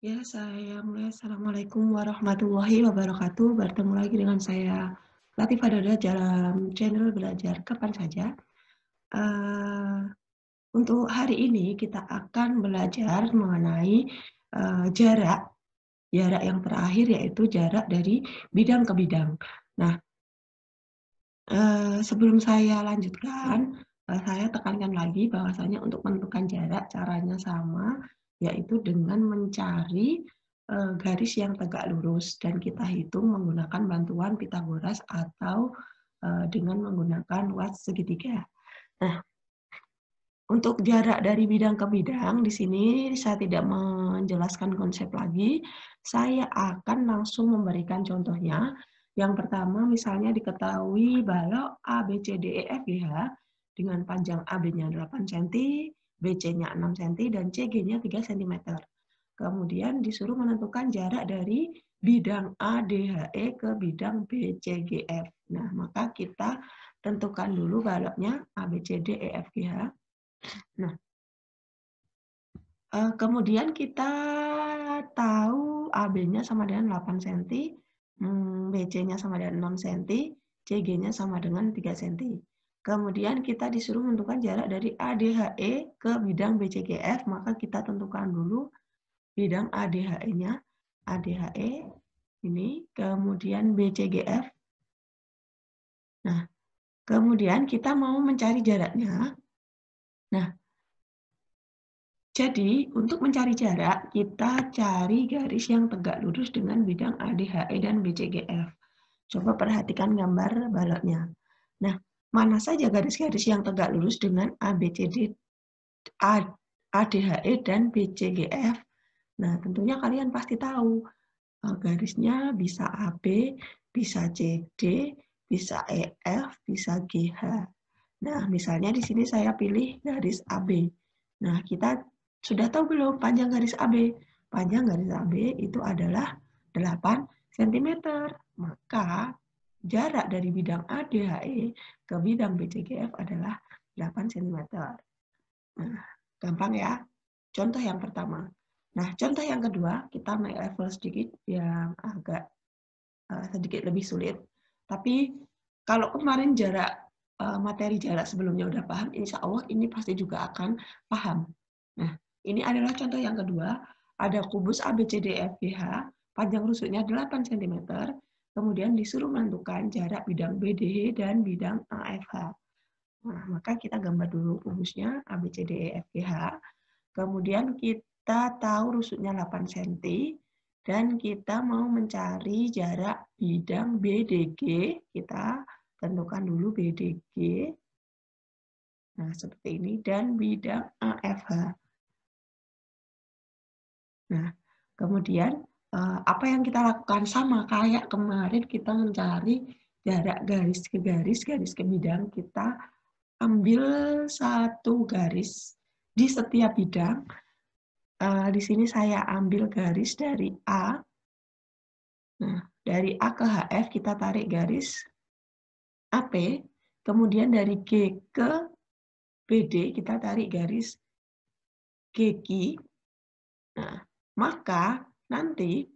Ya, saya mulai. Assalamualaikum warahmatullahi wabarakatuh. Bertemu lagi dengan saya, Latifah Dada, dalam channel Belajar Kapan Saja. Eh, untuk hari ini kita akan belajar mengenai jarak, jarak yang terakhir yaitu jarak dari bidang ke bidang. Nah, sebelum saya lanjutkan, saya tekankan lagi bahwasanya untuk menentukan jarak caranya sama, yaitu dengan mencari garis yang tegak lurus dan kita hitung menggunakan bantuan Pitagoras atau dengan menggunakan watt segitiga. Nah, untuk jarak dari bidang ke bidang, di sini saya tidak menjelaskan konsep lagi. Saya akan langsung memberikan contohnya. Yang pertama, misalnya diketahui balok A, B, C, D, E, F, G, H dengan panjang AB-nya 8 cm, BC-nya 6 cm, dan CG-nya 3 cm. Kemudian disuruh menentukan jarak dari bidang A, D, H, E ke bidang B, C, G, F. Nah, maka kita tentukan dulu baloknya A, B, C, D, E, F, G, H. Nah, kemudian kita tahu AB-nya sama dengan 8 cm, BC-nya sama dengan 6 cm, CG-nya sama dengan 3 cm. Kemudian kita disuruh menentukan jarak dari ADHE ke bidang BCGF, maka kita tentukan dulu bidang ADHE-nya, ADHE ini, kemudian BCGF. Nah, kemudian kita mau mencari jaraknya. Nah, jadi, untuk mencari jarak, kita cari garis yang tegak lurus dengan bidang ADHE dan BCGF. Coba perhatikan gambar baloknya. Nah, mana saja garis-garis yang tegak lurus dengan ABCD, ADHE, dan BCGF? Nah, tentunya kalian pasti tahu. Garisnya bisa AB, bisa CD, bisa EF, bisa GH. Nah, misalnya di sini saya pilih garis AB. Nah, kita sudah tahu belum panjang garis AB? Panjang garis AB itu adalah 8 cm. Maka jarak dari bidang ADHE ke bidang BCGF adalah 8 cm. Nah, gampang ya. Contoh yang pertama. Nah, contoh yang kedua, kita naik level sedikit yang agak sedikit lebih sulit. Tapi kalau kemarin materi jarak sebelumnya udah paham, insya Allah ini pasti juga akan paham. Nah, ini adalah contoh yang kedua. Ada kubus ABCDFGH, panjang rusuknya 8 cm, kemudian disuruh menentukan jarak bidang BDH dan bidang AFH. Nah, maka kita gambar dulu kubusnya ABCDEFGH, kemudian kita tahu rusuknya 8 cm, dan kita mau mencari jarak bidang BDG, kita tentukan dulu BDG. Nah, seperti ini, dan bidang AFH. Nah, kemudian apa yang kita lakukan sama kayak kemarin kita mencari jarak garis ke garis, garis ke bidang, kita ambil satu garis di setiap bidang. Di sini saya ambil garis dari A. Nah, dari A ke HF kita tarik garis AP, kemudian dari G ke BD kita tarik garis GQ. Nah, maka nanti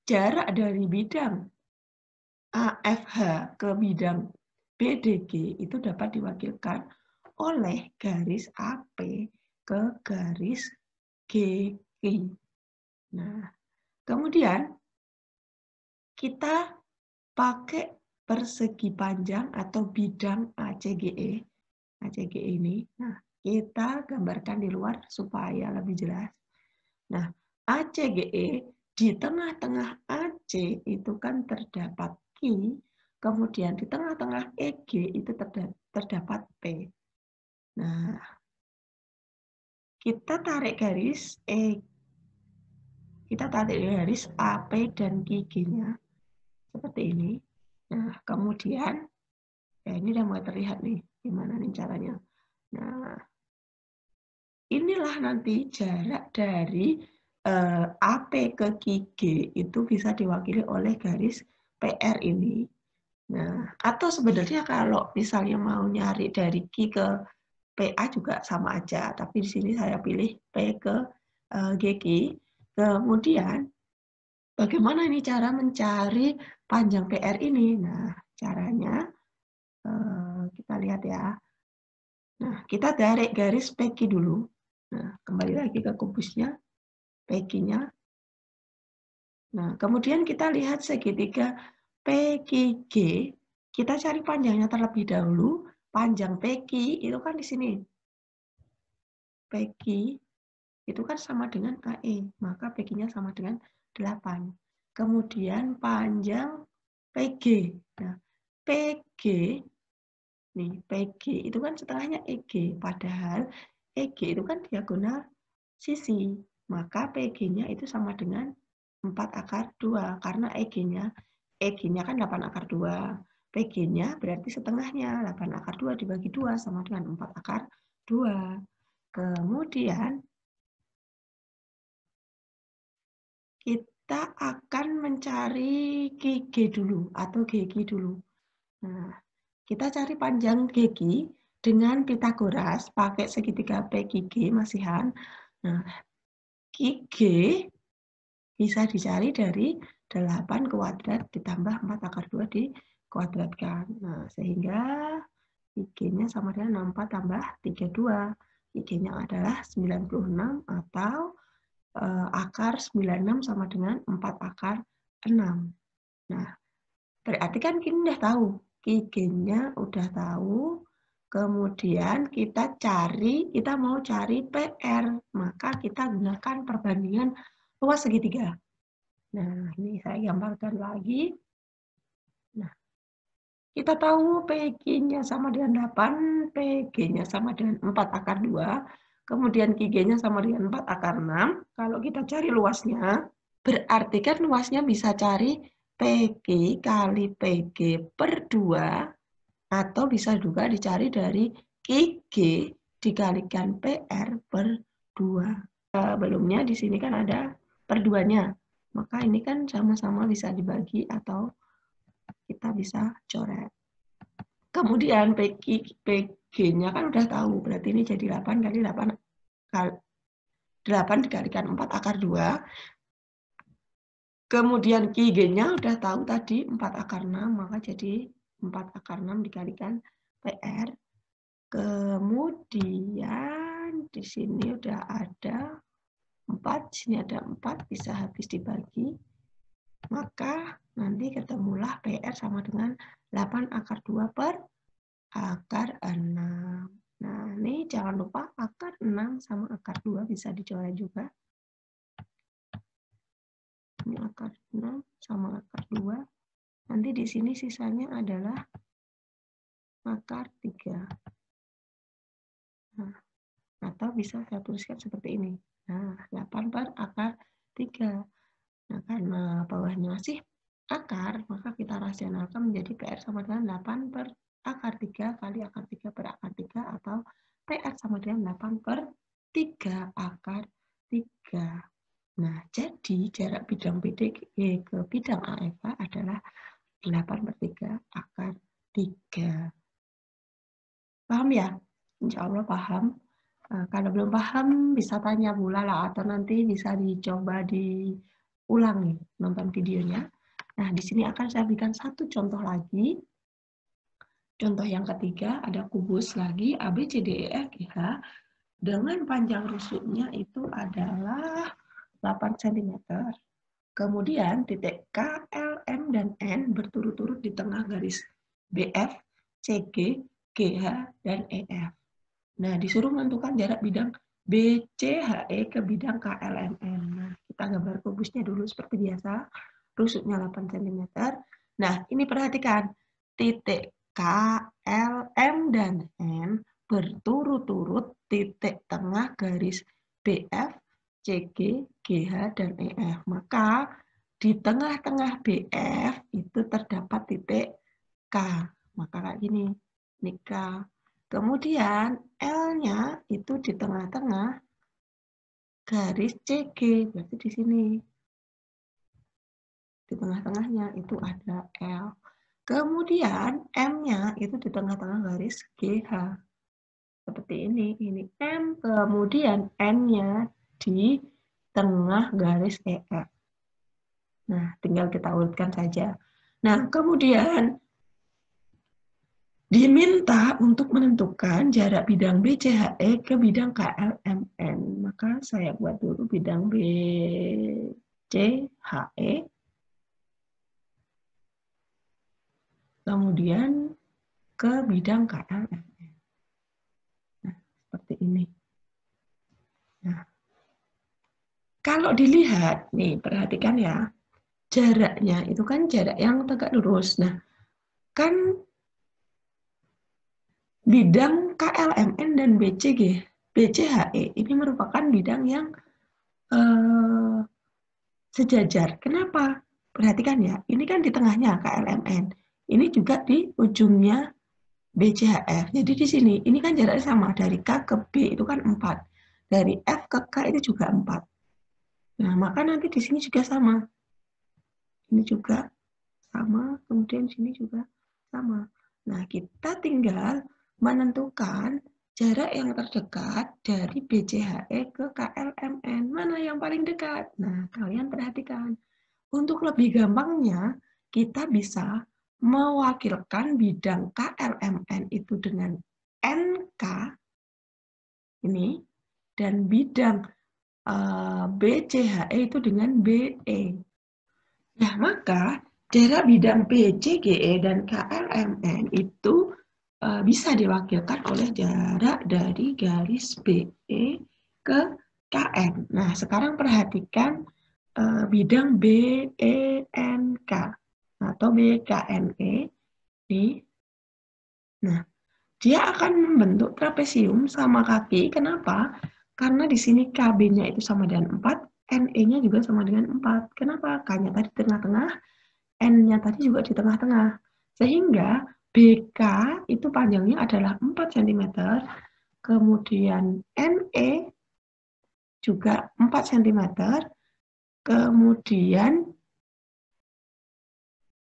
jarak dari bidang AFH ke bidang BDG itu dapat diwakilkan oleh garis AP ke garis GQ. Nah, kemudian kita pakai persegi panjang atau bidang ACGE. ACGE ini, nah, kita gambarkan di luar supaya lebih jelas. Nah, ACGE di tengah-tengah AC itu kan terdapat Q, kemudian di tengah-tengah EG itu terdapat P. Nah, kita tarik garis kita tarik garis AP dan QG-nya seperti ini. Nah, kemudian ya ini udah mulai terlihat nih gimana nih caranya. Nah, inilah nanti jarak dari AP ke QG itu bisa diwakili oleh garis PR ini. Nah, atau sebenarnya kalau misalnya mau nyari dari Q ke PA juga sama aja, tapi di sini saya pilih P ke GQ. Kemudian, bagaimana ini cara mencari panjang PR ini? Nah, caranya kita lihat ya. Nah, kita tarik garis PQ dulu. Nah, kembali lagi ke kubusnya, PQ-nya. Nah, kemudian kita lihat segitiga PQG. Kita cari panjangnya terlebih dahulu. Panjang PQ itu kan di sini. PQ itu kan sama dengan AE, maka PQ-nya sama dengan 8. Kemudian panjang PG. Nah, PG, nih PG itu kan setengahnya EG, padahal EG itu kan diagonal sisi, maka PG-nya itu sama dengan 4/2, karena EG-nya kan 8/2. PG-nya berarti setengahnya, 8/2 dibagi 2 sama dengan 4/2. Kemudian kita akan mencari GG dulu atau GG dulu. Nah, kita cari panjang GG dengan Pitagoras pakai segitiga PQG masihan. Nah, GG bisa dicari dari 8 kuadrat ditambah 4/2 dikuadratkan. Nah, sehingga GG-nya sama dengan 64 tambah 32. GG-nya adalah 96 atau akar 96 sama dengan 4/6. Nah, berarti kan kita udah tahu, GG-nya udah tahu, kemudian kita mau cari PR, maka kita gunakan perbandingan luas segitiga. Nah, ini saya gambarkan lagi. Nah, kita tahu PG-nya sama dengan 8, PG-nya sama dengan 4/2, kemudian QG-nya sama dengan 4/6. Kalau kita cari luasnya, berarti kan luasnya bisa cari PG kali PG per 2, atau bisa juga dicari dari QG dikalikan PR per 2. Belumnya di sini kan ada per 2-nya. Maka ini kan sama-sama bisa dibagi atau kita bisa coret. Kemudian PG-nya kan udah tahu, berarti ini jadi 8 kali 8 dikalikan 4/2. Kemudian QG-nya udah tahu tadi 4/6, maka jadi 4/6 dikalikan PR. Kemudian di sini udah ada 4, sini ada 4, bisa habis dibagi. Maka nanti ketemulah PR sama dengan 8/2 per akar 6. Nah, ini jangan lupa akar 6 sama akar 2 bisa dicoret juga. Ini akar 6 sama akar 2. Nanti di sini sisanya adalah akar 3. Nah, atau bisa saya tuliskan seperti ini. Nah, 8 per akar 3. Nah, karena bawahnya masih akar, maka kita rasionalkan menjadi PR sama dengan 8 per akar 3 kali akar 3 per akar 3, atau PR sama dengan 8 per 3 akar 3. Nah, jadi jarak bidang BDG ke bidang AFA adalah 8 per 3 akar 3. Paham ya? Insya Allah paham. Kalau belum paham bisa tanya Bu Lala, atau nanti bisa dicoba diulang nih, nonton videonya. Nah, di sini akan saya berikan satu contoh lagi. Contoh yang ketiga, ada kubus lagi A, B, C, D, E, F, G, H dengan panjang rusuknya itu adalah 8 cm. Kemudian titik K, L, M, dan N berturut-turut di tengah garis BF, CG, GH, dan EF. Nah, disuruh menentukan jarak bidang BCHE ke bidang KLMN. Nah, kita gambar kubusnya dulu seperti biasa. Rusuknya 8 cm. Nah, ini perhatikan. Titik K, L, M, dan N berturut-turut titik tengah garis BF, CG, GH, dan EF. Maka di tengah-tengah BF itu terdapat titik K. Maka kayak gini. Ini K. Kemudian L-nya itu di tengah-tengah garis CG, berarti di sini. Di tengah-tengahnya itu ada L. Kemudian M-nya itu di tengah-tengah garis GH. Seperti ini M, kemudian N-nya di tengah garis EF. Nah, tinggal kita urutkan saja. Nah, kemudian diminta untuk menentukan jarak bidang BCHE ke bidang KLMN. Maka saya buat dulu bidang BCHE. Kemudian ke bidang KLMN. Nah, seperti ini. Nah, kalau dilihat, nih perhatikan ya, jaraknya itu kan jarak yang tegak lurus. Nah, kan bidang KLMN dan BCHE ini merupakan bidang yang sejajar. Kenapa? Perhatikan ya, ini kan di tengahnya KLMN. Ini juga di ujungnya BCHF. Jadi di sini, ini kan jaraknya sama. Dari K ke B itu kan 4. Dari F ke K itu juga 4. Nah, maka nanti di sini juga sama. Ini juga sama, kemudian sini juga sama. Nah, kita tinggal menentukan jarak yang terdekat dari BCHE ke KLMN. Mana yang paling dekat? Nah, kalian perhatikan. Untuk lebih gampangnya, kita bisa mewakilkan bidang KLMN itu dengan NK, ini, dan bidang BCHE itu dengan BE. Nah, maka jarak bidang BCGE dan KLMN itu bisa diwakilkan oleh jarak dari garis BE ke KM. Nah, sekarang perhatikan bidang BENK atau BKNE nih. Nah, dia akan membentuk trapesium sama kaki. Kenapa? Karena di sini KB-nya itu sama dengan 4, NE-nya juga sama dengan 4. Kenapa? K-nya tadi tengah-tengah, N-nya tadi juga di tengah-tengah. Sehingga BK itu panjangnya adalah 4 cm, kemudian NE juga 4 cm, kemudian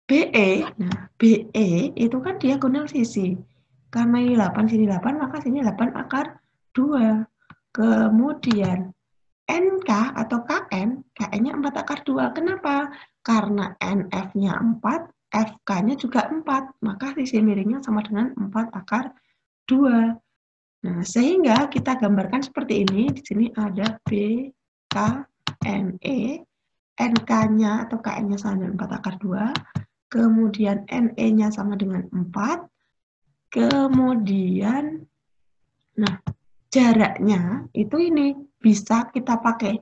BE, nah BE itu kan diagonal sisi. Karena ini 8, sini 8, maka sini 8 akar 2. Kemudian NK atau KN, KN-nya 4 akar 2. Kenapa? Karena NF-nya 4, FK-nya juga 4. Maka sisi miringnya sama dengan 4 akar 2. Nah, sehingga kita gambarkan seperti ini. Di sini ada BKNE, NK-nya atau KN-nya sama dengan 4 akar 2. Kemudian NE-nya sama dengan 4. Kemudian, nah, jaraknya itu ini bisa kita pakai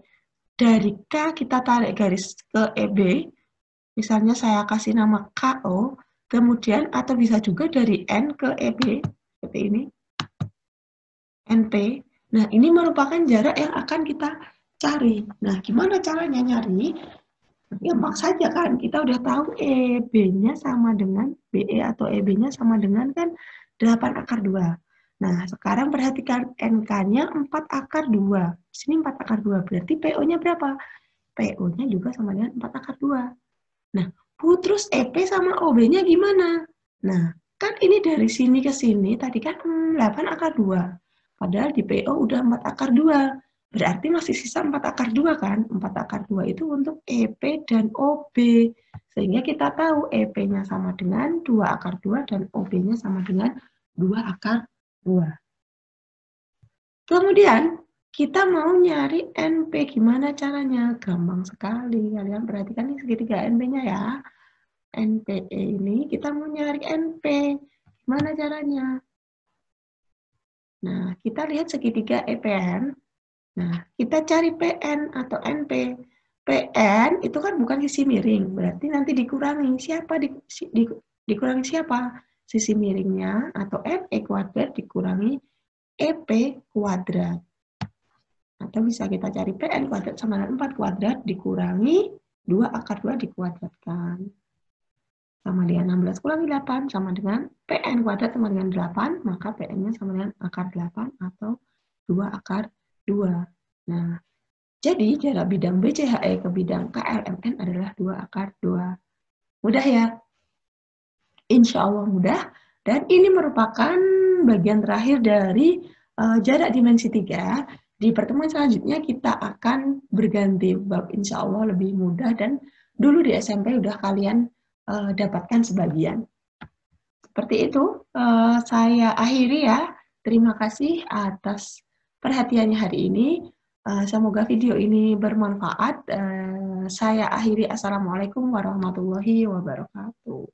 dari K kita tarik garis ke EB, misalnya saya kasih nama KO, kemudian atau bisa juga dari N ke EB, seperti ini, NP. Nah, ini merupakan jarak yang akan kita cari. Nah, gimana caranya nyari? Gampang saja kan, kita udah tahu EB-nya sama dengan BE atau EB-nya sama dengan kan 8 akar 2. Nah, sekarang perhatikan NK-nya 4 akar 2. Di sini 4 akar 2, berarti PO-nya berapa? PO-nya juga sama dengan 4 akar 2. Nah, terus EP sama OB-nya gimana? Nah, kan ini dari sini ke sini, tadi kan 8 akar 2. Padahal di PO udah 4 akar 2. Berarti masih sisa 4 akar 2 kan? 4 akar 2 itu untuk EP dan OB. Sehingga kita tahu EP-nya sama dengan 2 akar 2 dan OB-nya sama dengan 2 akar 2. Kemudian kita mau nyari NP. Gimana caranya? Gampang sekali. Kalian perhatikan ini segitiga NP-nya ya. NPE ini kita mau nyari NP. Gimana caranya? Nah, kita lihat segitiga EPN. Nah, kita cari PN atau NP. PN itu kan bukan sisi miring, berarti nanti dikurangi. Dikurangi siapa? Sisi miringnya atau NE kuadrat dikurangi EP kuadrat. Atau bisa kita cari PN kuadrat sama dengan 4 kuadrat dikurangi 2 akar 2 dikuadratkan. Sama dengan 16 kurangi 8 sama dengan PN kuadrat sama dengan 8, maka PN-nya sama dengan akar 8 atau 2 akar 2. Nah, jadi jarak bidang BCHE ke bidang KLMN adalah 2 akar 2. Mudah ya? Insya Allah mudah. Dan ini merupakan bagian terakhir dari jarak dimensi 3. Di pertemuan selanjutnya kita akan berganti bab, insya Allah lebih mudah, dan dulu di SMP udah kalian dapatkan sebagian. Seperti itu, saya akhiri ya. Terima kasih atas perhatiannya hari ini. Semoga video ini bermanfaat. Saya akhiri. Assalamualaikum warahmatullahi wabarakatuh.